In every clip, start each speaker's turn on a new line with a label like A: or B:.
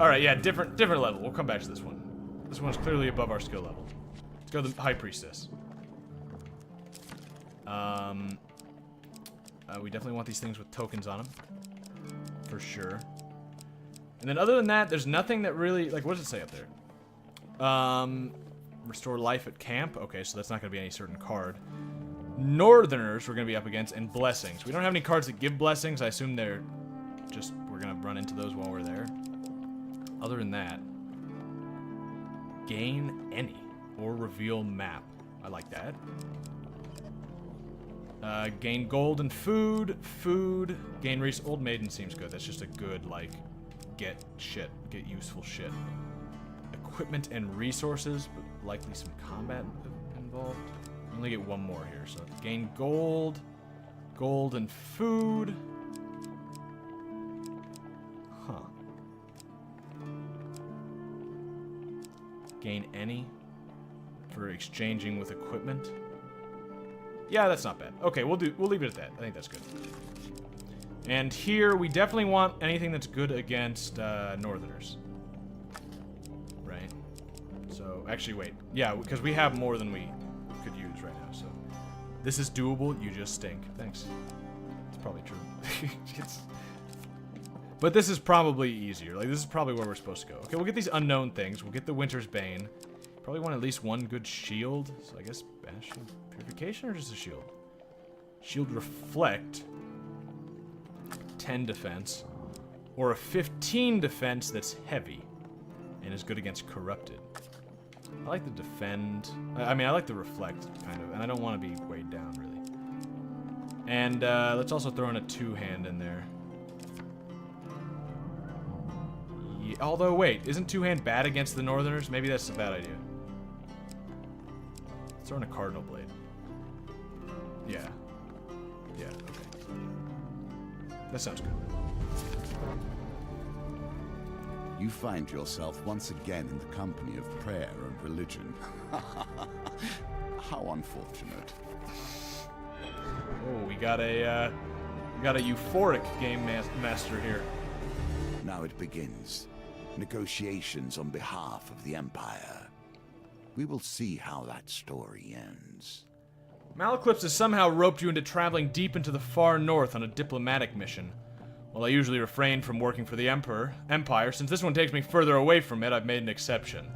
A: Alright, yeah, different level. We'll come back to this one. This one's clearly above our skill level. Let's go to the High Priestess. We definitely want these things with tokens on them. For sure. And then other than that, there's nothing that really... Like, what does it say up there? Restore life at camp. Okay, so that's not going to be any certain card. Northerners we're going to be up against, and blessings. We don't have any cards that give blessings. I assume they're just... We're going to run into those while we're there. Other than that... Gain any. Or reveal map. I like that. Gain gold and food. Food. Gain resource. Old Maiden seems good. That's just a good, like, get shit. Get useful shit. Equipment and resources, but likely some combat involved. We only get one more here, so gain gold. Gold and food. Huh. Gain any for exchanging with equipment. Yeah, that's not bad. Okay, we'll leave it at that. I think that's good. And here we definitely want anything that's good against Northerners. Right? So actually wait. Yeah, because we have more than we could use right now, so this is doable, you just stink. Thanks. It's probably true. But this is probably easier. Like, this is probably where we're supposed to go. Okay, we'll get these unknown things. We'll get the Winter's Bane. Probably want at least one good shield. So I guess Banish Shield Purification or just a shield? Shield Reflect. 10 defense. Or a 15 defense that's heavy. And is good against Corrupted. I like the Defend. I mean, I like the Reflect, kind of. And I don't want to be weighed down, really. And let's also throw in a two-hand in there. Yeah, although, wait. Isn't two-hand bad against the Northerners? Maybe that's a bad idea. Let's throw in a Cardinal Blade. Yeah. Yeah, okay. That sounds good.
B: You find yourself once again in the company of prayer and religion. How unfortunate.
A: Oh, we got a euphoric game master here.
B: Now it begins. Negotiations on behalf of the Empire. We will see how that story ends.
A: Malaclips has somehow roped you into traveling deep into the far north on a diplomatic mission. While I usually refrain from working for the Empire, since this one takes me further away from it, I've made an exception.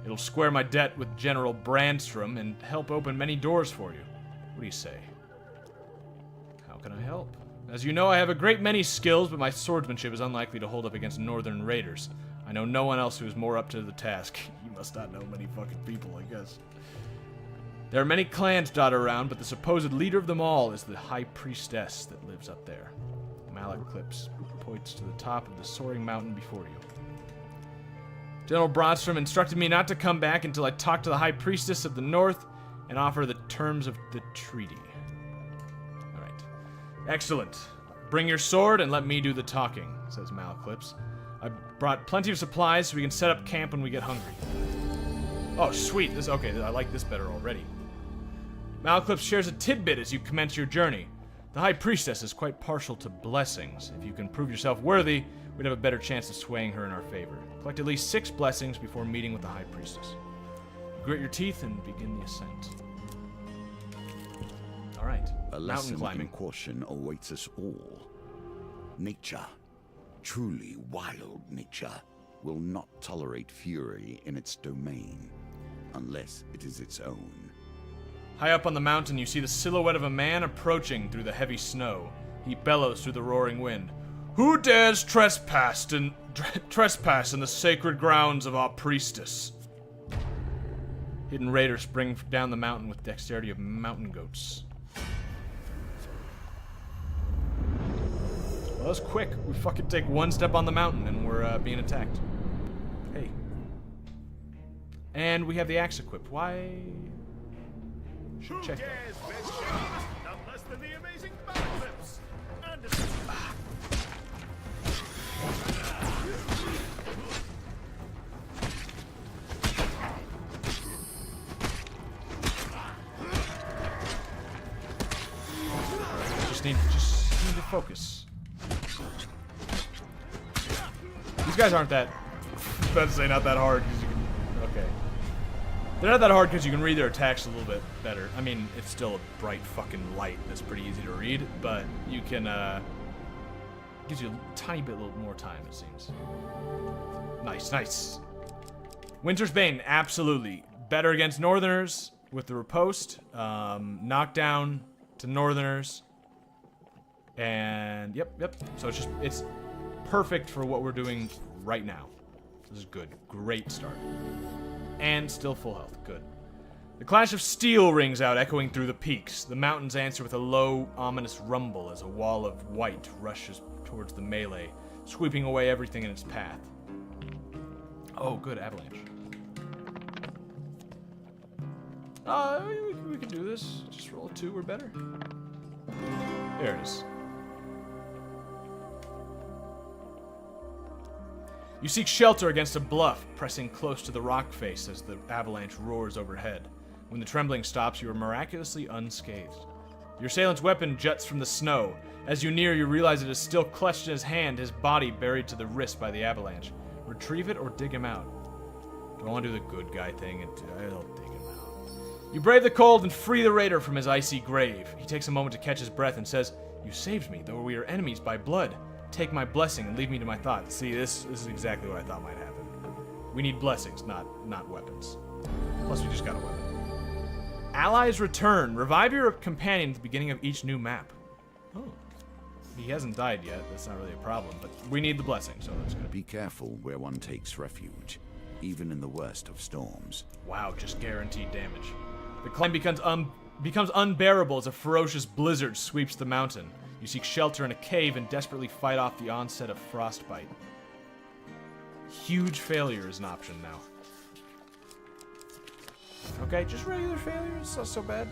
A: It'll square my debt with General Brandstrom and help open many doors for you. What do you say? How can I help? As you know, I have a great many skills, but my swordsmanship is unlikely to hold up against northern raiders. I know no one else who is more up to the task. You must not know many fucking people, I guess. There are many clans dotted around, but the supposed leader of them all is the High Priestess that lives up there. Malaclips points to the top of the soaring mountain before you. General Brandstrom instructed me not to come back until I talk to the High Priestess of the North and offer the terms of the treaty. Alright. Excellent. Bring your sword and let me do the talking, says Malaclips. I brought plenty of supplies so we can set up camp when we get hungry. Oh, sweet. Okay, I like this better already. Malaclips shares a tidbit as you commence your journey. The High Priestess is quite partial to blessings. If you can prove yourself worthy, we'd have a better chance of swaying her in our favor. Collect at least 6 blessings before meeting with the High Priestess. Grit your teeth and begin the ascent. Alright, mountain climbing.
B: In caution awaits us all. Nature, truly wild nature, will not tolerate fury in its domain, unless it is its own.
A: High up on the mountain, you see the silhouette of a man approaching through the heavy snow. He bellows through the roaring wind. Who dares trespass in the sacred grounds of our priestess? Hidden raiders spring down the mountain with dexterity of mountain goats. Well, that was quick. We fucking take one step on the mountain and we're being attacked. Hey. And we have the axe equipped. Why? Should check that.
C: Not less than the amazing Malaclips.
A: Just need to focus. These guys aren't that about to say not that hard because you can. Okay. They're not that hard because you can read their attacks a little bit better. I mean, it's still a bright fucking light that's pretty easy to read, but you can, gives you a tiny bit little more time, it seems. Nice, nice. Winter's Bane, absolutely. Better against Northerners with the riposte. Knockdown to Northerners. And, yep. So it's perfect for what we're doing right now. This is good. Great start. And still full health. Good. The clash of steel rings out, echoing through the peaks. The mountains answer with a low, ominous rumble as a wall of white rushes towards the melee, sweeping away everything in its path. Oh, good. Avalanche. We can do this. Just roll a 2 or better. There it is. You seek shelter against a bluff, pressing close to the rock face as the avalanche roars overhead. When the trembling stops, you are miraculously unscathed. Your assailant's weapon juts from the snow. As you near, you realize it is still clutched in his hand, his body buried to the wrist by the avalanche. Retrieve it or dig him out. Do I want to do the good guy thing? I'll dig him out. You brave the cold and free the raider from his icy grave. He takes a moment to catch his breath and says, "You saved me, though we are enemies by blood. Take my blessing and leave me to my thoughts." See, this is exactly what I thought might happen. We need blessings, not weapons. Plus, we just got a weapon. Allies return. Revive your companion at the beginning of each new map. Oh. He hasn't died yet. That's not really a problem, but we need the blessing, so that's good.
B: Be careful where one takes refuge, even in the worst of storms.
A: Wow, just guaranteed damage. The climb becomes unbearable as a ferocious blizzard sweeps the mountain. You seek shelter in a cave and desperately fight off the onset of frostbite. Huge failure is an option now. Okay, just regular failure. It's not so bad.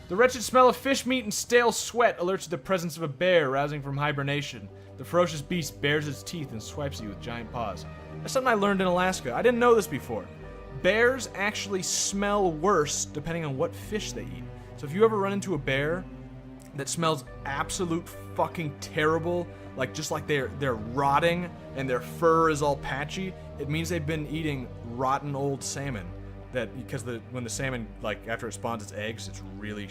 A: The wretched smell of fish meat and stale sweat alerts you to the presence of a bear rousing from hibernation. The ferocious beast bares its teeth and swipes at you with giant paws. That's something I learned in Alaska. I didn't know this before. Bears actually smell worse depending on what fish they eat. So if you ever run into a bear that smells absolute fucking terrible, like just like they're rotting and their fur is all patchy, it means they've been eating rotten old salmon. That because when the salmon, like after it spawns its eggs, it's really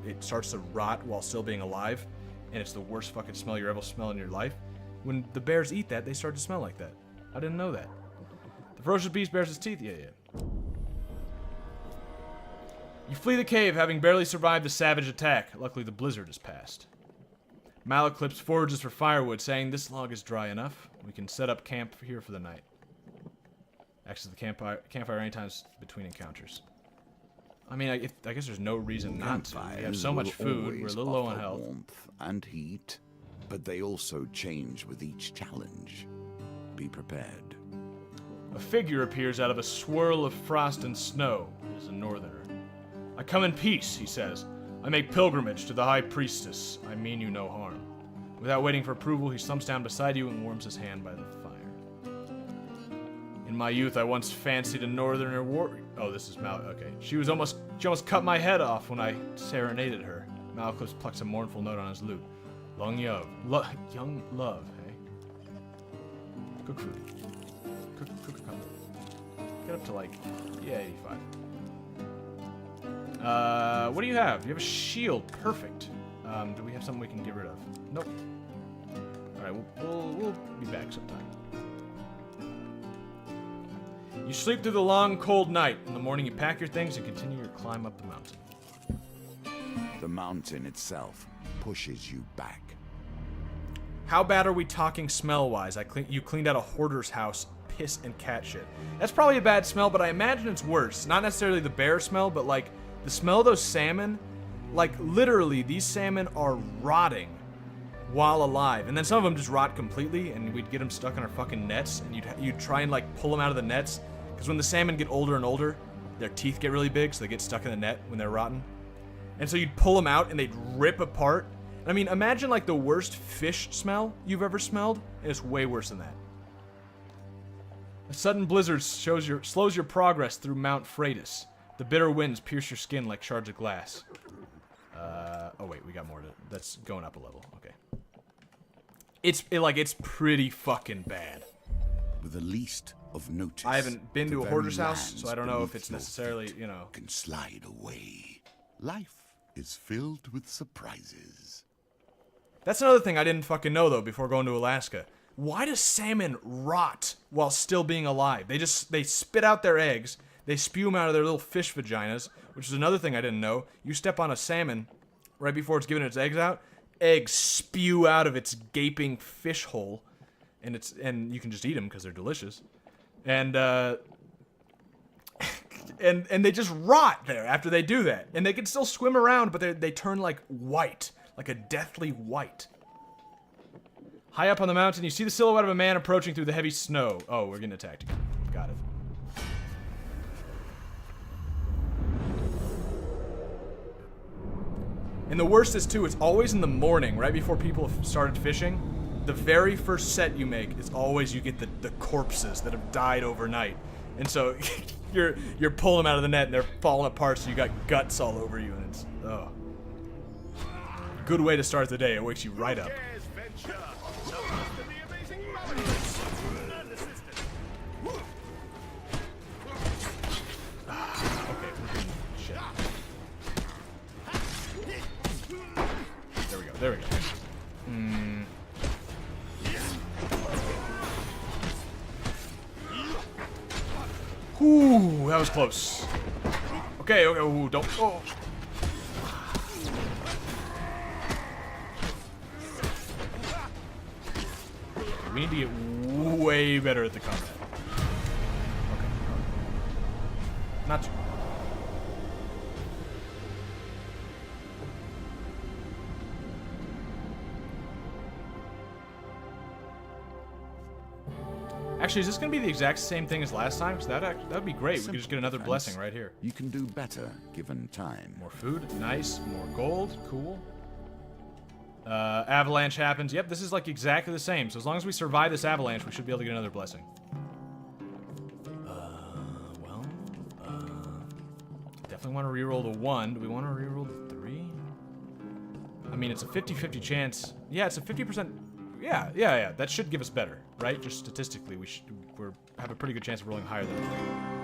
A: it starts to rot while still being alive, and it's the worst fucking smell you're ever smell in your life. When the bears eat that, they start to smell like that. I didn't know that. The ferocious beast bares its teeth. Yeah. You flee the cave, having barely survived the savage attack. Luckily, the blizzard has passed. Malaclips forages for firewood, saying, "This log is dry enough. We can set up camp here for the night." Access the campfire anytime between encounters. I mean, I guess there's no reason not to. We have so much food. We're a little low on health.
B: Warmth and heat, but they also change with each challenge. Be prepared.
A: A figure appears out of a swirl of frost and snow. It is a northerner. "I come in peace," he says. "I make pilgrimage to the high priestess. I mean you no harm." Without waiting for approval, he slumps down beside you and warms his hand by the fire. "In my youth, I once fancied a northerner warrior." Oh, this is Mal. Okay. She almost cut my head off when I serenaded her. Malaclips plucks a mournful note on his lute. Young love, hey? Cook food. Cook a couple. Get up to 85. What do you have? You have a shield. Perfect. Do we have something we can get rid of? Nope. Alright, we'll be back sometime. You sleep through the long, cold night. In the morning, you pack your things and continue your climb up the mountain.
B: The mountain itself pushes you back.
A: How bad are we talking smell-wise? You cleaned out a hoarder's house, piss and cat shit. That's probably a bad smell, but I imagine it's worse. Not necessarily the bear smell, but the smell of those salmon. Literally, these salmon are rotting while alive. And then some of them just rot completely, and we'd get them stuck in our fucking nets, and you'd try and pull them out of the nets. Because when the salmon get older and older, their teeth get really big, so they get stuck in the net when they're rotten. And so you'd pull them out, and they'd rip apart. I mean, imagine the worst fish smell you've ever smelled, and it's way worse than that. A sudden blizzard slows your progress through Mount Freitas. The bitter winds pierce your skin like shards of glass. Oh wait, we got more that's going up a level. Okay. It's pretty fucking bad.
B: with the least of notice.
A: I haven't been to
B: the
A: a
B: very
A: hoarder's house, so
B: lands
A: I don't know if
B: beneath
A: it's
B: your
A: necessarily,
B: feet
A: you know.
B: can slide away. Life is filled with surprises.
A: That's another thing I didn't fucking know, though, before going to Alaska. Why does salmon rot while still being alive? They spit out their eggs, they spew them out of their little fish vaginas, which is another thing I didn't know. You step on a salmon right before it's giving its eggs out, eggs spew out of its gaping fish hole, and you can just eat them because they're delicious. And and they just rot there after they do that. And they can still swim around, but they turn like white, like a deathly white. High up on the mountain, you see the silhouette of a man approaching through the heavy snow. Oh, we're getting attacked again. Got it. And the worst is, too, it's always in the morning, right before people have started fishing. The very first set you make is always you get the corpses that have died overnight. And so you're pulling them out of the net and they're falling apart, so you got guts all over you, and it's, oh. Good way to start the day. It wakes you right up. There we go. Ooh, that was close. Okay, ooh, don't. Oh. We need to get way better at the combat. Okay. Not too. Actually, is this going to be the exact same thing as last time? Because that would be great. We could just get another blessing right here.
B: You can do better given time.
A: More food, nice. More gold, cool. Avalanche happens. Yep, this is like exactly the same. So as long as we survive this avalanche, we should be able to get another blessing. Definitely want to reroll the 1. Do we want to reroll the 3? I mean, it's a 50-50 chance. Yeah, it's a 50%. Yeah. That should give us better, right? Just statistically, we have a pretty good chance of rolling higher than 3.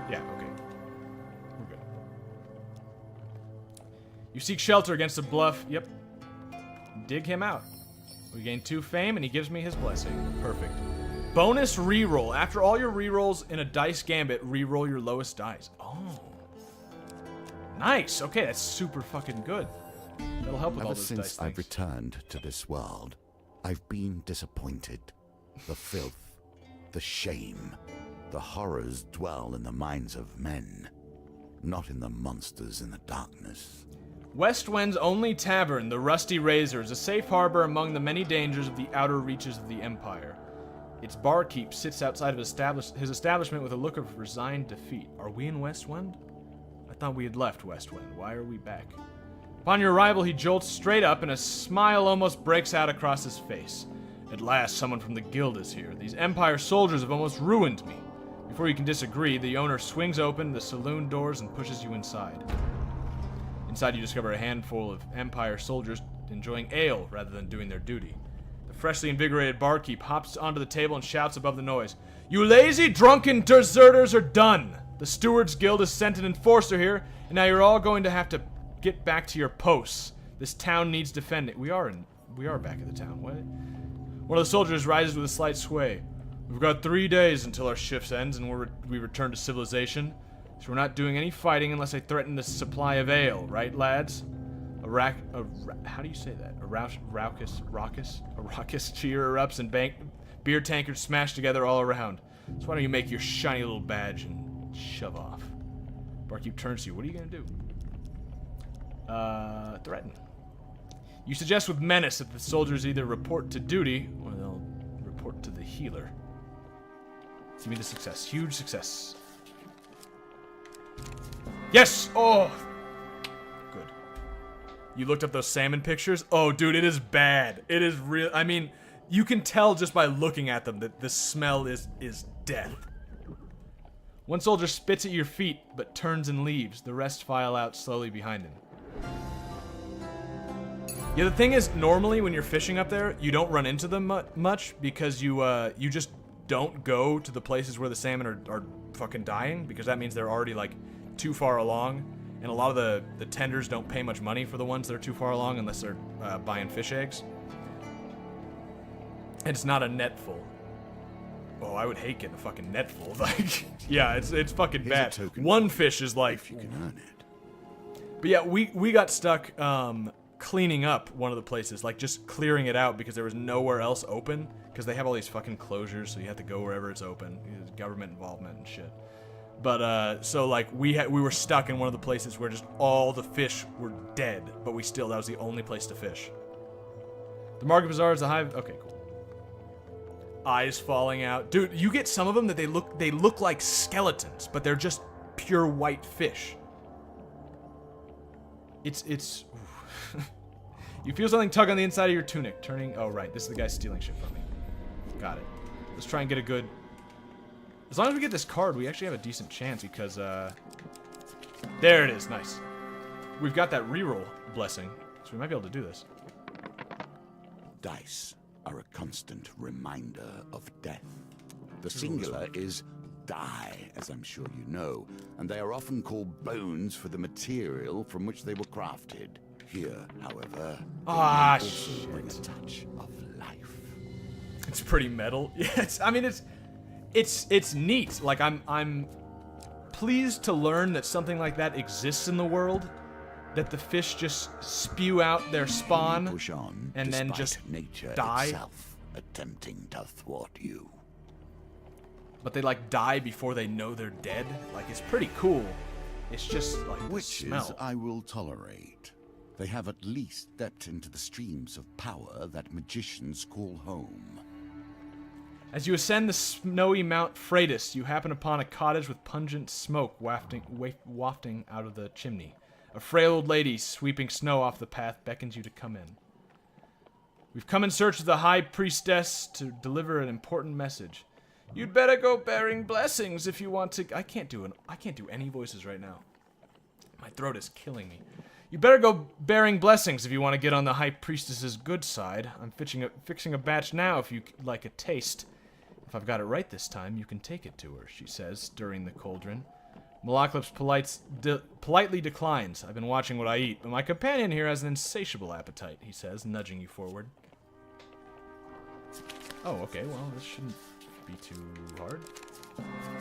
A: Yeah, okay. We're good. You seek shelter against a bluff. Yep. Dig him out. We gain 2 fame, and he gives me his blessing. Perfect. Bonus reroll. After all your rerolls in a dice gambit, reroll your lowest dice. Oh. Nice. Okay, that's super fucking good. That'll help with all those dice
B: things. Ever since I've returned to this world, I've been disappointed. The filth, the shame, the horrors dwell in the minds of men, not in the monsters in the darkness.
A: Westwend's only tavern, the Rusty Razor, is a safe harbor among the many dangers of the outer reaches of the Empire. Its barkeep sits outside of his establishment with a look of resigned defeat. Are we in Westwend? I thought we had left Westwend. Why are we back? Upon your arrival, he jolts straight up, and a smile almost breaks out across his face. At last, someone from the guild is here. These Empire soldiers have almost ruined me. Before you can disagree, the owner swings open the saloon doors and pushes you inside. Inside, you discover a handful of Empire soldiers enjoying ale rather than doing their duty. The freshly invigorated barkeep hops onto the table and shouts above the noise, "You lazy, drunken deserters are done! The Stewards Guild has sent an enforcer here, and now you're all going to have to get back to your posts. This town needs defending." We are back at the town. What? One of the soldiers rises with a slight sway. "We've got 3 days until our shift ends and we return to civilization. So we're not doing any fighting unless I threaten the supply of ale, right, lads?" How do you say that? A raucous cheer erupts and beer tankards smash together all around. So why don't you make your shiny little badge and shove off? Barkeep turns to you. What are you gonna do? Threaten. You suggest with menace that the soldiers either report to duty or they'll report to the healer. Give me the success. Huge success. Yes! Oh! Good. You looked up those salmon pictures? Oh, dude, it is bad. It is real. I mean, you can tell just by looking at them that the smell is death. One soldier spits at your feet, but turns and leaves. The rest file out slowly behind him. Yeah, the thing is, normally when you're fishing up there, you don't run into them much because you just don't go to the places where the salmon are fucking dying, because that means they're already, like, too far along. And a lot of the tenders don't pay much money for the ones that are too far along unless they're buying fish eggs. And it's not a net full. Oh, I would hate getting a fucking net full. Like, yeah, it's fucking bad. One fish is like...
B: If you can earn it.
A: But yeah, we got stuck cleaning up one of the places, like just clearing it out because there was nowhere else open, because they have all these fucking closures, so you have to go wherever it's open. There's government involvement and shit. But so like we were stuck in one of the places where just all the fish were dead, but that was the only place to fish. The market bazaar is a hive. Okay, cool. Eyes falling out, dude. You get some of them that they look like skeletons, but they're just pure white fish. It's. You feel something tug on the inside of your tunic, turning. Oh right, this is the guy stealing shit from me. Got it. Let's try and get a good. As long as we get this card, we actually have a decent chance because, there it is, nice. We've got that reroll blessing, so we might be able to do this.
B: Dice are a constant reminder of death. The singular is die, as I'm sure you know, and they are often called bones for the material from which they were crafted. Here, however, they may also bring a touch of life.
A: It's pretty metal. Yeah, it's neat. Like I'm pleased to learn that something like that exists in the world. That the fish just spew out their spawn
B: Push on,
A: and then just
B: nature
A: die.
B: itself attempting to thwart you.
A: But they like die before they know they're dead. Like it's pretty cool. It's just like the
B: Witches
A: smell.
B: I will tolerate. They have at least stepped into the streams of power that magicians call home.
A: As you ascend the snowy Mount Freitas, you happen upon a cottage with pungent smoke wafting out of the chimney. A frail old lady sweeping snow off the path beckons you to come in. We've come in search of the High Priestess to deliver an important message. You'd better go bearing blessings if you want to. I can't do any voices right now. My throat is killing me. You better go bearing blessings if you want to get on the High Priestess's good side. I'm fixing a batch now if you'd like a taste. If I've got it right this time, you can take it to her, she says, stirring the cauldron. Malaklips politely declines. I've been watching what I eat, but my companion here has an insatiable appetite, he says, nudging you forward. Oh, okay, well, this shouldn't be too hard.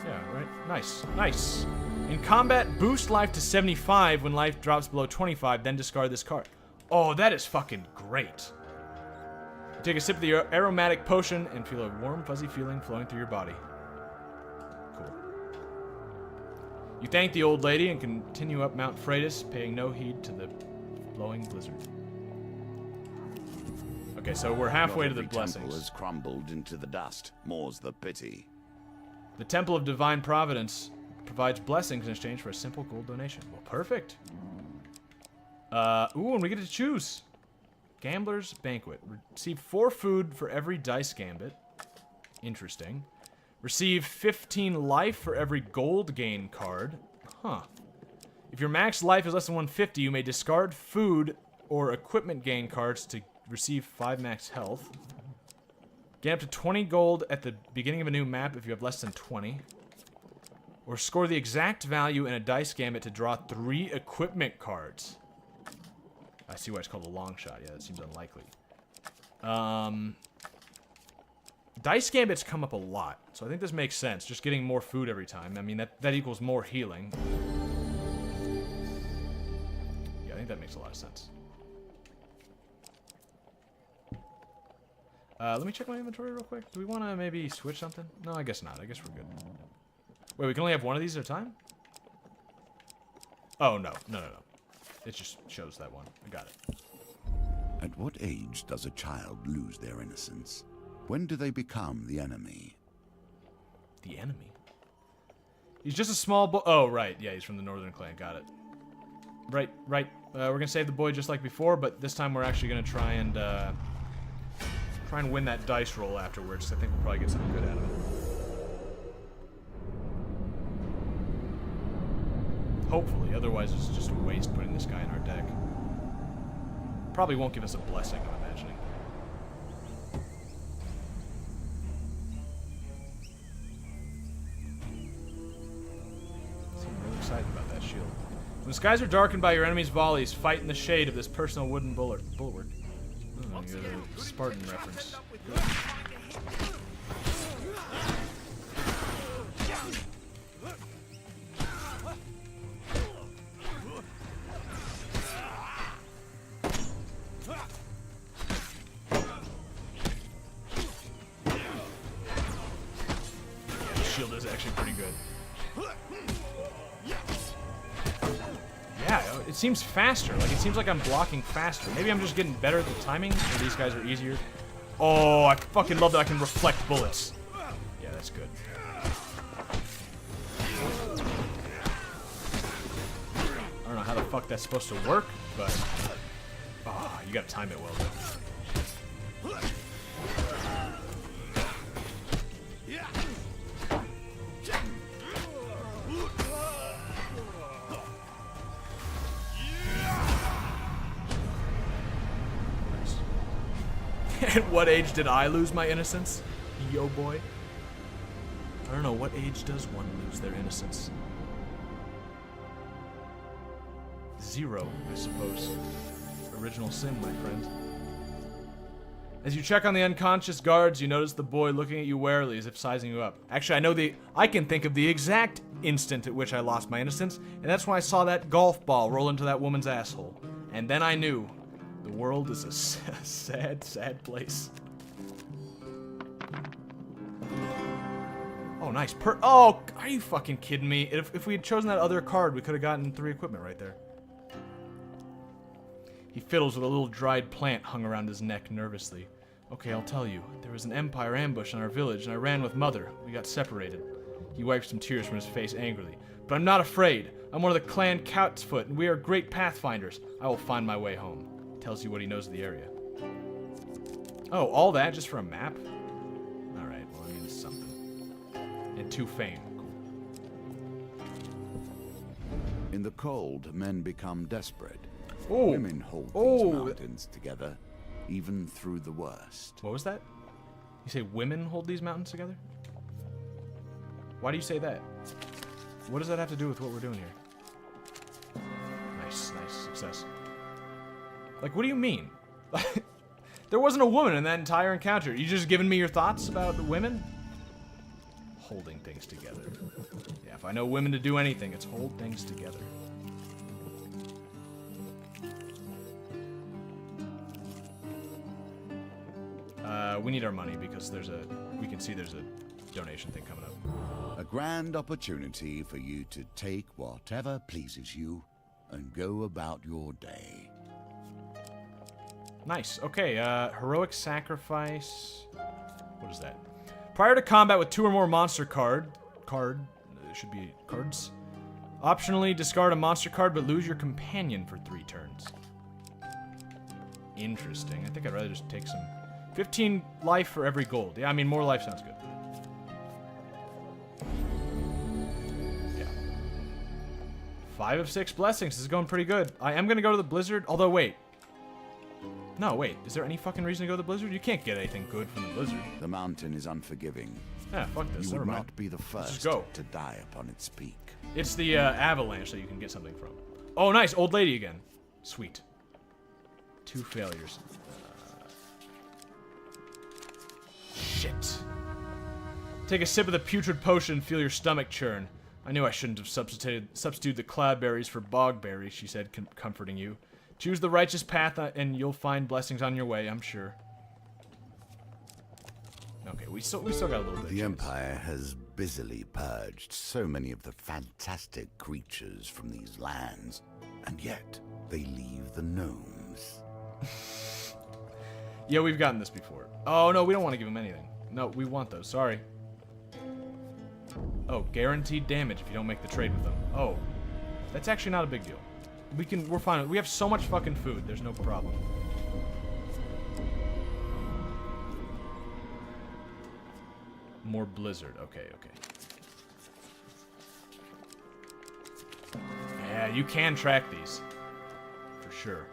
A: Yeah, right. Nice, nice. In combat, boost life to 75 when life drops below 25, then discard this card. Oh, that is fucking great. You take a sip of the aromatic potion and feel a warm, fuzzy feeling flowing through your body. Cool. You thank the old lady and continue up Mount Freitas, paying no heed to the blowing blizzard. Okay, so we're halfway to the blessings.
B: Temple has crumbled into the dust. More's the pity.
A: The Temple of Divine Providence provides blessings in exchange for a simple gold donation. Well, perfect. Ooh, and we get to choose. Gambler's Banquet. Receive 4 food for every dice gambit. Interesting. Receive 15 life for every gold gain card. Huh. If your max life is less than 150, you may discard food or equipment gain cards to receive 5 max health. Gain up to 20 gold at the beginning of a new map if you have less than 20. Or score the exact value in a dice gambit to draw 3 equipment cards. I see why it's called a long shot. Yeah, that seems unlikely. Dice gambits come up a lot, so I think this makes sense. Just getting more food every time. I mean, that equals more healing. Yeah, I think that makes a lot of sense. Let me check my inventory real quick. Do we want to maybe switch something? No, I guess not. I guess we're good. Wait, we can only have one of these at a time? Oh, no. No. It just shows that one. I got it.
B: At what age does a child lose their innocence? When do they become the enemy?
A: The enemy? He's just a small boy. Oh, right. Yeah, he's from the Northern Clan. Got it. Right. We're going to save the boy just like before, but this time we're actually going to try and win that dice roll afterwards. I think we'll probably get something good out of it. Hopefully, otherwise it's just a waste putting this guy in our deck. Probably won't give us a blessing, I'm imagining. shield. When the skies are darkened by your enemy's volleys, fight in the shade of this personal wooden bulwark. Oh, you got a Spartan reference. Shield is actually pretty good. Yeah, it seems faster. Like, it seems like I'm blocking faster. Maybe I'm just getting better at the timing, or these guys are easier. Oh, I fucking love that I can reflect bullets. Yeah, that's good. I don't know how the fuck that's supposed to work, but... Oh, you gotta time it well, though. At what age did I lose my innocence? Yo, boy. I don't know, what age does one lose their innocence? 0, I suppose. Original sin, my friend. As you check on the unconscious guards, you notice the boy looking at you warily as if sizing you up. Actually, I can think of the exact instant at which I lost my innocence, and that's when I saw that golf ball roll into that woman's asshole. And then I knew. The world is a sad, sad place. Oh, nice. Oh, are you fucking kidding me? If we had chosen that other card, we could have gotten 3 equipment right there. He fiddles with a little dried plant hung around his neck nervously. Okay, I'll tell you. There was an Empire ambush on our village, and I ran with Mother. We got separated. He wiped some tears from his face angrily. But I'm not afraid. I'm one of the clan Coutsfoot, and we are great pathfinders. I will find my way home. Tells you what he knows of the area. Oh, all that just for a map? Alright, well, I mean, it's something. And 2 fame. Cool.
B: In the cold, men become desperate.
A: Oh.
B: Women hold these mountains together, even through the worst.
A: What was that? You say women hold these mountains together? Why do you say that? What does that have to do with what we're doing here? Nice, nice success. Like, what do you mean? There wasn't a woman in that entire encounter. You just giving me your thoughts about women? Holding things together. Yeah, if I know women to do anything, it's hold things together. We need our money because we can see there's a donation thing coming up.
B: A grand opportunity for you to take whatever pleases you and go about your day.
A: Nice. Okay, heroic sacrifice. What is that? Prior to combat with 2 or more monster should be cards. Optionally discard a monster card but lose your companion for 3 turns. Interesting. I think I'd rather just take some. 15 life for every gold. Yeah, I mean, more life sounds good. Yeah. 5 of 6 blessings. This is going pretty good. I am going to go to the Blizzard, although wait. No, wait. Is there any fucking reason to go to the Blizzard? You can't get anything good from the Blizzard.
B: The mountain is unforgiving.
A: Yeah, fuck this.
B: You
A: Never
B: would
A: mind.
B: not be the first to die upon its peak.
A: It's the avalanche that you can get something from. Oh, nice. Old lady again. Sweet. 2 failures. Shit. Take a sip of the putrid potion and feel your stomach churn. I knew I shouldn't have substituted the cloudberries for bogberries, she said, comforting you. Choose the righteous path and you'll find blessings on your way, I'm sure. Okay, we still got a little bit.
B: The Empire has busily purged so many of the fantastic creatures from these lands, and yet they leave the gnomes.
A: Yeah, we've gotten this before. Oh, no, we don't want to give them anything. No, we want those. Sorry. Oh, guaranteed damage if you don't make the trade with them. Oh, that's actually not a big deal. We're fine. We have so much fucking food. There's no problem. More Blizzard. Okay, okay. Yeah, you can track these. For sure.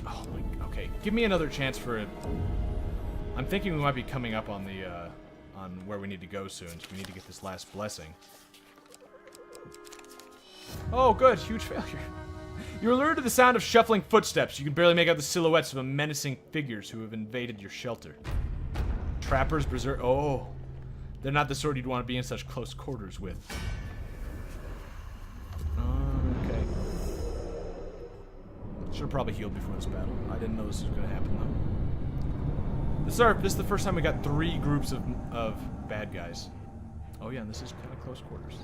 A: Oh my, okay. Give me another chance for it. I'm thinking we might be coming up on the, on where we need to go soon, so we need to get this last blessing. Oh, good. Huge failure. You're lured to the sound of shuffling footsteps. You can barely make out the silhouettes of menacing figures who have invaded your shelter. Trappers, berserk. Oh. They're not the sort you'd want to be in such close quarters with. Okay. Should have probably healed before this battle. I didn't know this was going to happen, though. This is the first time we got 3 groups of bad guys. Oh, yeah, and this is kind of close quarters.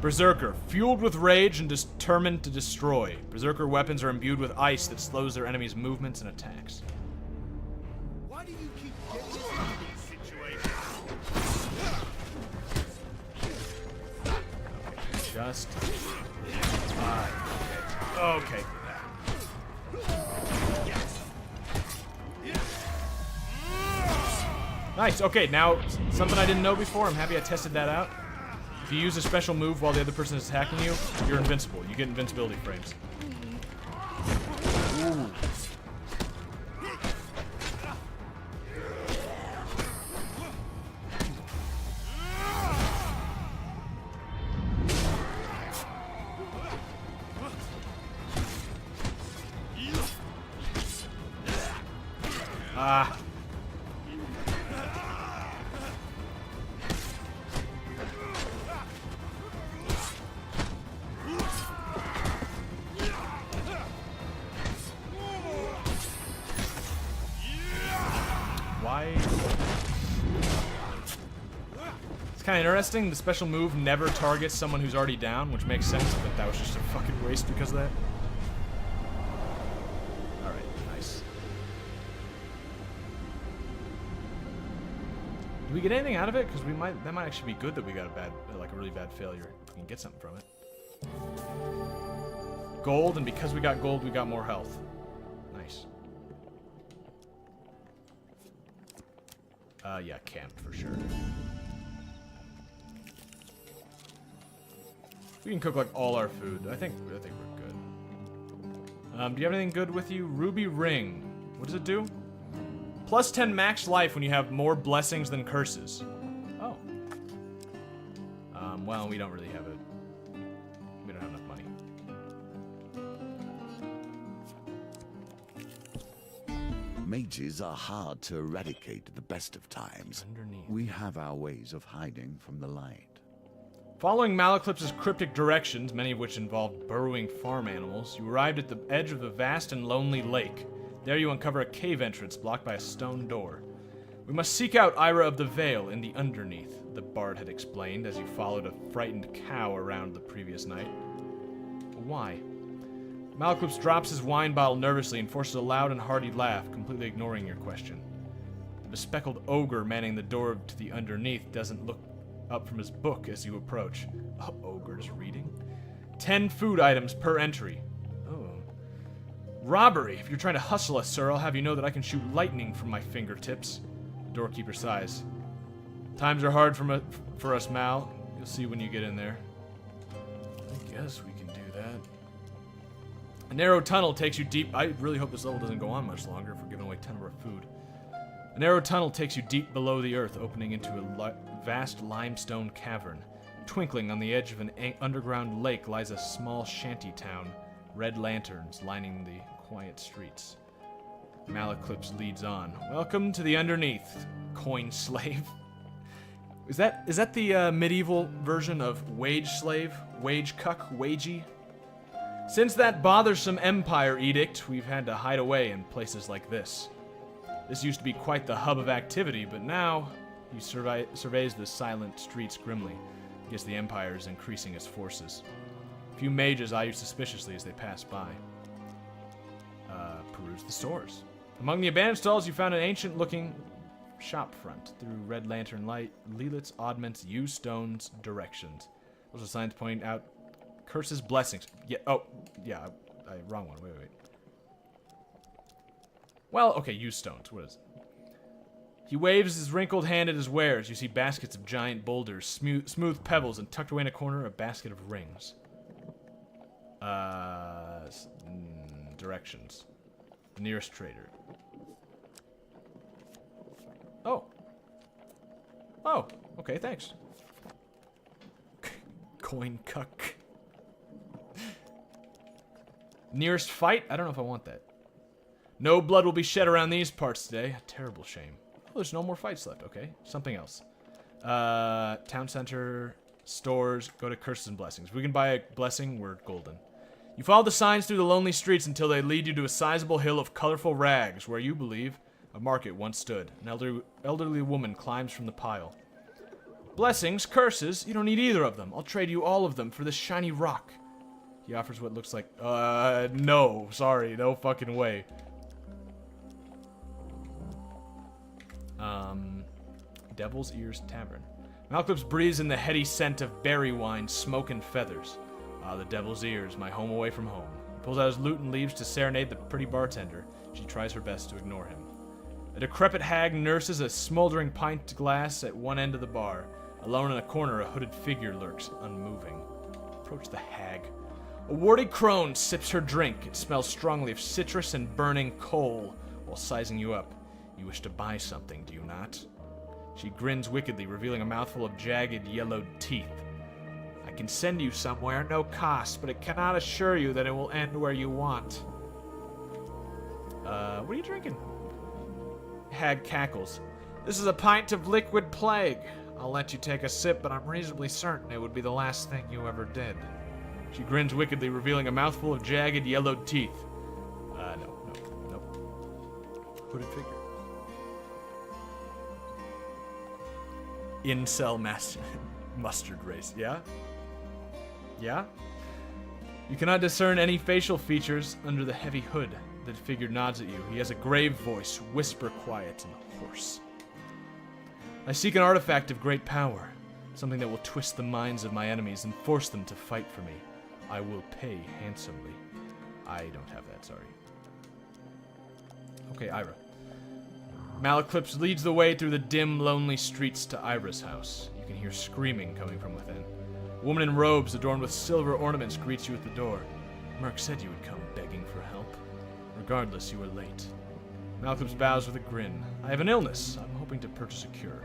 A: Berserker, fueled with rage and determined to destroy. Berserker weapons are imbued with ice that slows their enemies' movements and attacks.
C: Why do you keep getting us into these situations?
A: Just... Okay. Nice, okay, now, something I didn't know before, I'm happy I tested that out. If you use a special move while the other person is attacking you, you're invincible. You get invincibility frames. Ooh. Ah. It's kind of interesting. The special move never targets someone who's already down, which makes sense, but that was just a fucking waste because of that. Alright, nice. Do we get anything out of it? Because that might actually be good that we got a really bad failure. We can get something from it. Gold, and because we got gold, we got more health. Nice. Yeah, camp for sure. We can cook like all our food. I think we're good. Do you have anything good with you? Ruby ring. What does it do? Plus 10 max life when you have more blessings than curses. Oh. Well, we don't really have it. We don't have enough money.
B: Mages are hard to eradicate at the best of times.
A: Underneath.
B: We have our ways of hiding from the light.
A: Following Malaclipse's cryptic directions, many of which involved burrowing farm animals, you arrived at the edge of a vast and lonely lake. There you uncover a cave entrance blocked by a stone door. We must seek out Ira of the Vale in the Underneath, the bard had explained as you followed a frightened cow around the previous night. Why? Malaclipse drops his wine bottle nervously and forces a loud and hearty laugh, completely ignoring your question. The bespectacled ogre manning the door to the Underneath doesn't look up from his book as you approach. Oh, ogre's reading. 10 food items per entry. Oh. Robbery. If you're trying to hustle us, sir, I'll have you know that I can shoot lightning from my fingertips. The doorkeeper sighs. Times are hard for us, Mal. You'll see when you get in there. I guess we can do that. A narrow tunnel takes you deep. I really hope this level doesn't go on much longer if we're giving away 10 of our food. A narrow tunnel takes you deep below the earth, opening into a vast limestone cavern. Twinkling on the edge of an underground lake lies a small shanty town, red lanterns lining the quiet streets. Malaclipse leads on. Welcome to the Underneath, coin slave. Is that the medieval version of wage slave? Wage cuck? Wagey? Since that bothersome empire edict, we've had to hide away in places like this. This used to be quite the hub of activity, but now he surveys the silent streets grimly. I guess the Empire is increasing its forces. A few mages eye you suspiciously as they pass by. Peruse the stores. Among the abandoned stalls, you found an ancient-looking shop front. Through red lantern light, leelets, oddments, used stones, directions. Also signs pointing out curses, blessings. Yeah. Oh, yeah. Wrong one. Wait. Well, okay, used stones. What is it? He waves his wrinkled hand at his wares. You see baskets of giant boulders, smooth pebbles, and tucked away in a corner, a basket of rings. Directions. The nearest trader. Oh. Oh, okay, thanks. Coin cuck. Nearest fight? I don't know if I want that. No blood will be shed around these parts today. A terrible shame. Oh, there's no more fights left. Okay, something else. Town center, stores, go to curses and blessings. If we can buy a blessing, we're golden. You follow the signs through the lonely streets until they lead you to a sizable hill of colorful rags where you believe a market once stood. An elderly woman climbs from the pile. Blessings, curses, you don't need either of them. I'll trade you all of them for this shiny rock. He offers what looks like, no, sorry, no fucking way. Devil's Ears Tavern. Malclips breathes in the heady scent of berry wine, smoke, and feathers. Ah, the Devil's Ears, my home away from home. He pulls out his lute and leaves to serenade the pretty bartender. She tries her best to ignore him. A decrepit hag nurses a smoldering pint glass at one end of the bar. Alone in a corner, a hooded figure lurks, unmoving. Approach the hag. A warty crone sips her drink. It smells strongly of citrus and burning coal while sizing you up. You wish to buy something, do you not? She grins wickedly, revealing a mouthful of jagged, yellowed teeth. I can send you somewhere, no cost, but it cannot assure you that it will end where you want. What are you drinking? Hag cackles. This is a pint of liquid plague. I'll let you take a sip, but I'm reasonably certain it would be the last thing you ever did. She grins wickedly, revealing a mouthful of jagged, yellowed teeth. No. Hooded figure. Incel mustard race, yeah? Yeah? You cannot discern any facial features under the heavy hood. The figure nods at you. He has a grave voice, whisper quiet and hoarse. I seek an artifact of great power, something that will twist the minds of my enemies and force them to fight for me. I will pay handsomely. I don't have that, sorry. Okay, Ira. Malclips leads the way through the dim, lonely streets to Ira's house. You can hear screaming coming from within. A woman in robes adorned with silver ornaments greets you at the door. Merc said you would come begging for help. Regardless, you are late. Malclips bows with a grin. I have an illness. I'm hoping to purchase a cure.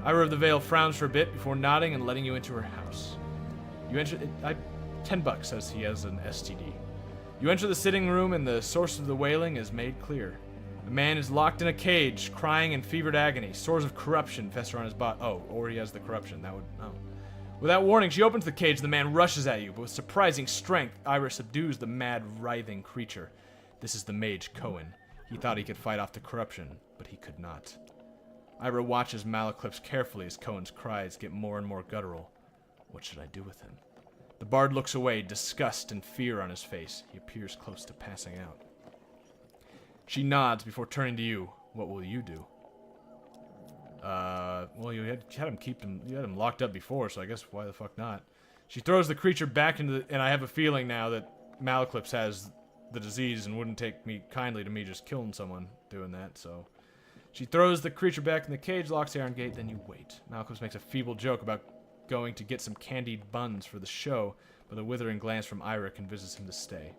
A: Ira of the Vale frowns for a bit before nodding and letting you into her house. You enter... $10 says he has an STD. You enter the sitting room and the source of the wailing is made clear. The man is locked in a cage, crying in fevered agony. Sores of corruption fester on his body. Oh, or he has the corruption. That would... Oh. Without warning, she opens the cage. The man rushes at you, but with surprising strength, Ira subdues the mad, writhing creature. This is the mage, Cohen. He thought he could fight off the corruption, but he could not. Ira watches Malclips carefully as Cohen's cries get more and more guttural. What should I do with him? The bard looks away, disgust and fear on his face. He appears close to passing out. She nods before turning to you. What will you do? Well, you had him locked up before, so I guess why the fuck not? She throws the creature back into the... And I have a feeling now that Malclips has the disease and wouldn't take me kindly to me just killing someone doing that, so... She throws the creature back in the cage, locks the iron gate, then you wait. Malclips makes a feeble joke about going to get some candied buns for the show, but a withering glance from Ira convinces him to stay.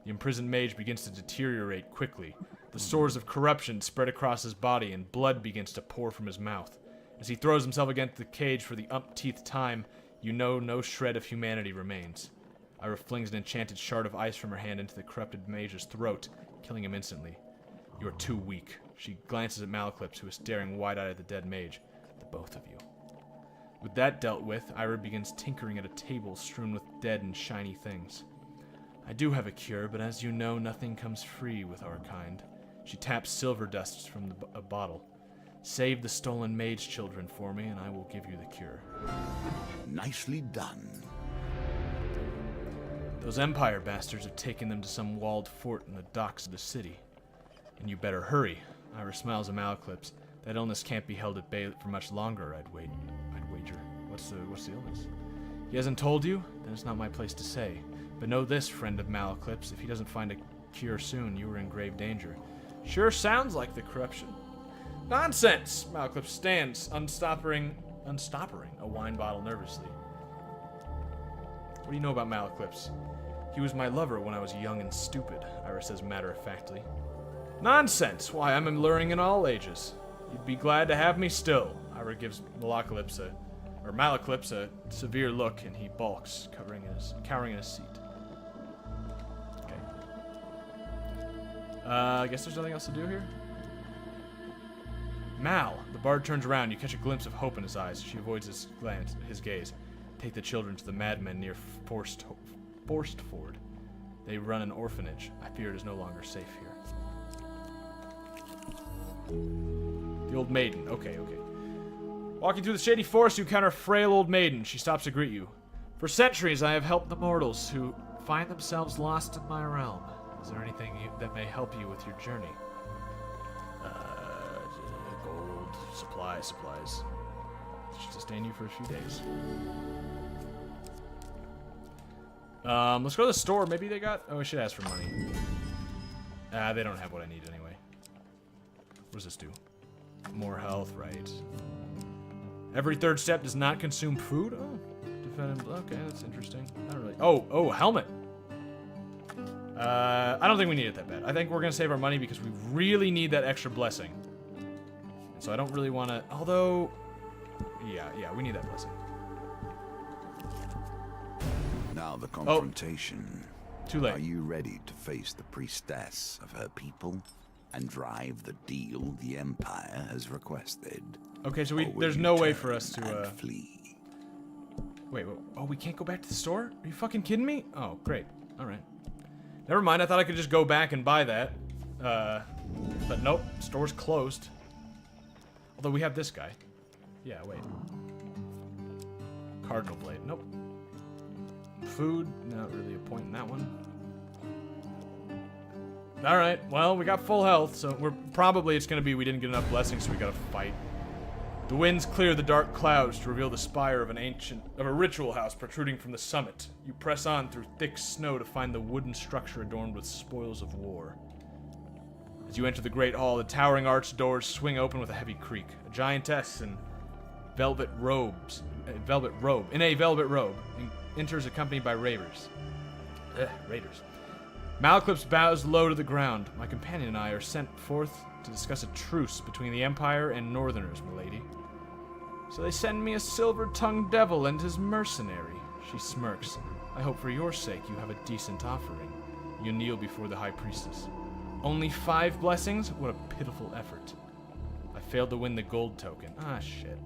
A: The imprisoned mage begins to deteriorate quickly. The sores of corruption spread across his body, and blood begins to pour from his mouth. As he throws himself against the cage for the umpteenth time, you know no shred of humanity remains. Ira flings an enchanted shard of ice from her hand into the corrupted mage's throat, killing him instantly. You are too weak. She glances at Malclips, who is staring wide-eyed at the dead mage. The both of you. With that dealt with, Ira begins tinkering at a table strewn with dead and shiny things. I do have a cure, but as you know, nothing comes free with our kind. She taps silver dust from a bottle. Save the stolen mage children for me, and I will give you the cure.
B: Nicely done.
A: Those Empire bastards have taken them to some walled fort in the docks of the city. And you better hurry. Ira smiles at Malclips. That illness can't be held at bay for much longer, I'd wager. What's the illness? He hasn't told you? Then it's not my place to say. But know this, friend of Malclips, if he doesn't find a cure soon, you are in grave danger. Sure sounds like the corruption. Nonsense! Malclips stands, unstoppering a wine bottle nervously. What do you know about Malclips? He was my lover when I was young and stupid, Ira says matter-of-factly. Nonsense! Why, I'm alluring in all ages. You'd be glad to have me still. Ira gives Malclips or Malaclips a severe look, and he balks, cowering in his seat. Okay. I guess there's nothing else to do here. Mal, the bard turns around. You catch a glimpse of hope in his eyes. She avoids his gaze. Take the children to the madmen near Forstford. They run an orphanage. I fear it is no longer safe here. The old maiden. Okay. Walking through the shady forest, you encounter a frail old maiden. She stops to greet you. For centuries, I have helped the mortals who find themselves lost in my realm. Is there anything that may help you with your journey? Gold, supplies. Should sustain you for a few days. Let's go to the store. Maybe they got... Oh, I should ask for money. They don't have what I need anyway. What does this do? More health, right. Every third step does not consume food? Oh, defend... Okay, that's interesting. Not really... Oh, helmet! I don't think we need it that bad. I think we're gonna save our money because we really need that extra blessing. So I don't really want to... Although... Yeah, we need that blessing.
B: Now the confrontation.
A: Too late.
B: Are you ready to face the priestess of her people and drive the deal the Empire has requested?
A: Okay, so there's no way for us to
B: flee.
A: Wait, oh, we can't go back to the store? Are you fucking kidding me? Oh, great. All right. Never mind. I thought I could just go back and buy that. But nope. Store's closed. Although we have this guy. Yeah, wait. Cardinal blade. Nope. Food. Not really a point in that one. Alright, well, we got full health, so it's gonna be we didn't get enough blessings, so we gotta fight. The winds clear the dark clouds to reveal the spire of a ritual house protruding from the summit. You press on through thick snow to find the wooden structure adorned with spoils of war. As you enter the great hall, the towering arched doors swing open with a heavy creak. A giantess in a velvet robe, enters accompanied by raiders. Malaclips bows low to the ground. My companion and I are sent forth to discuss a truce between the Empire and Northerners, milady. So they send me a silver-tongued devil and his mercenary. She smirks. I hope for your sake you have a decent offering. You kneel before the High Priestess. Only 5 blessings? What a pitiful effort. I failed to win the gold token. Ah, shit.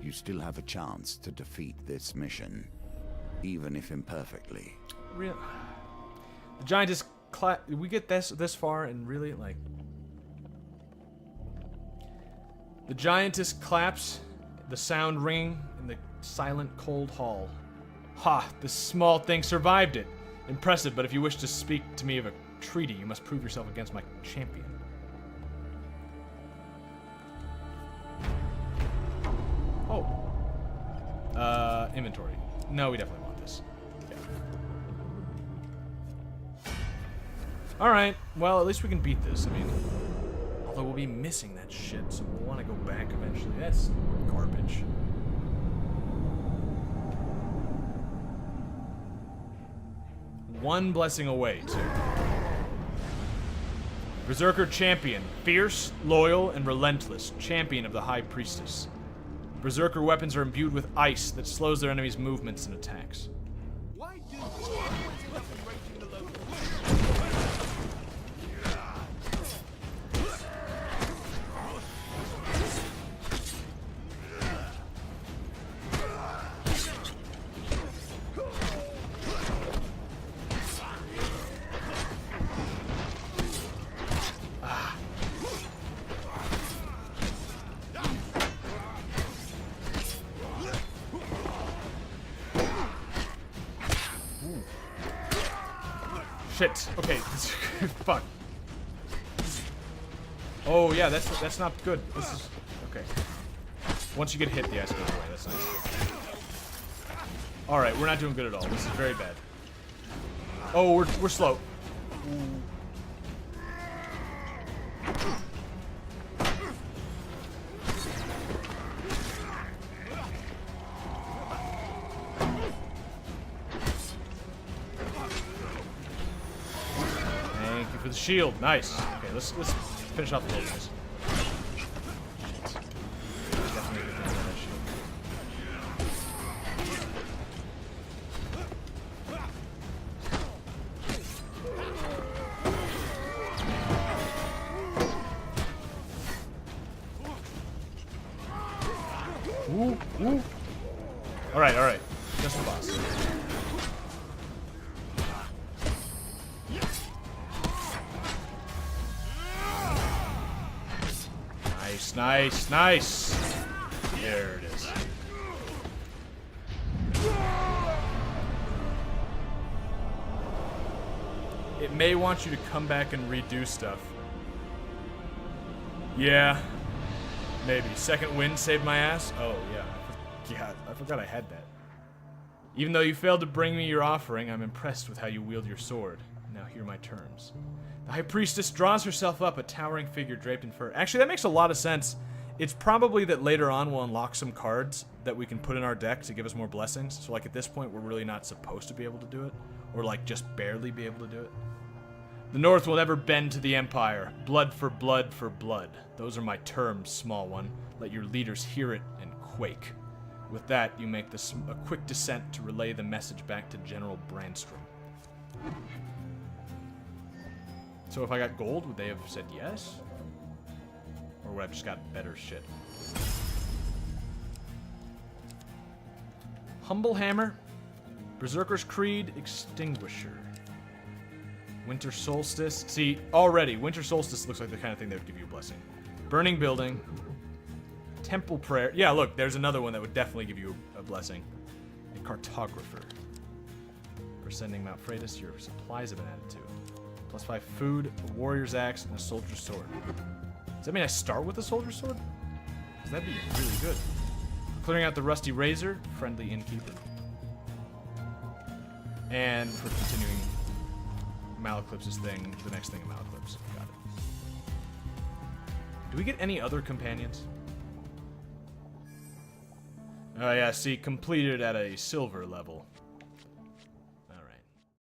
B: You still have a chance to defeat this mission, even if imperfectly.
A: Real. The giantess we get this far and really like. The giantess claps, the sound ringing in the silent, cold hall. Ha! This small thing survived it. Impressive, but if you wish to speak to me of a treaty, you must prove yourself against my champion. Oh. Inventory. No, we definitely want this. Yeah. Alright, well, at least we can beat this. I mean, although we'll be missing that shit, so we'll want to go back eventually. That's garbage. One blessing away, too. Berserker Champion. Fierce, loyal, and relentless. Champion of the High Priestess. Berserker weapons are imbued with ice that slows their enemies' movements and attacks.
C: Why do
A: Shit. Okay. Fuck. Oh yeah, that's not good. This is okay. Once you get hit, the ice goes away. That's nice. All right, we're not doing good at all. This is very bad. Oh, we're slow. Ooh. For the shield, nice. Okay, let's finish off the little guys. Definitely good thing about that Ooh, ooh. Alright, alright. Just the boss. Nice, nice, nice. There it is. It may want you to come back and redo stuff. Yeah. Maybe. Second wind saved my ass? Oh, yeah. Yeah, I forgot I had that. Even though you failed to bring me your offering, I'm impressed with how you wield your sword. Now hear my terms. The High Priestess draws herself up, a towering figure draped in fur. Actually, that makes a lot of sense. It's probably that later on we'll unlock some cards that we can put in our deck to give us more blessings. So, like, at this point, we're really not supposed to be able to do it. Or, like, just barely be able to do it. The North will never bend to the Empire. Blood for blood for blood. Those are my terms, small one. Let your leaders hear it and quake. With that, you make this a quick descent to relay the message back to General Brandstrom. So if I got gold, would they have said yes? Or would I have just got better shit? Humble Hammer. Berserker's Creed. Extinguisher. Winter Solstice. See, already, Winter Solstice looks like the kind of thing that would give you a blessing. Burning Building. Temple Prayer. Yeah, look, there's another one that would definitely give you a blessing. A Cartographer. For sending Mount Freitas, your supplies have been added to. +5 food, a warrior's axe, and a soldier's sword. Does that mean I start with a soldier's sword? Because that'd be really good. Clearing out the rusty razor, friendly innkeeper. And for continuing Malaclipse's thing, the next thing in Malaclipse. Got it. Do we get any other companions? Oh yeah, see, completed at a silver level.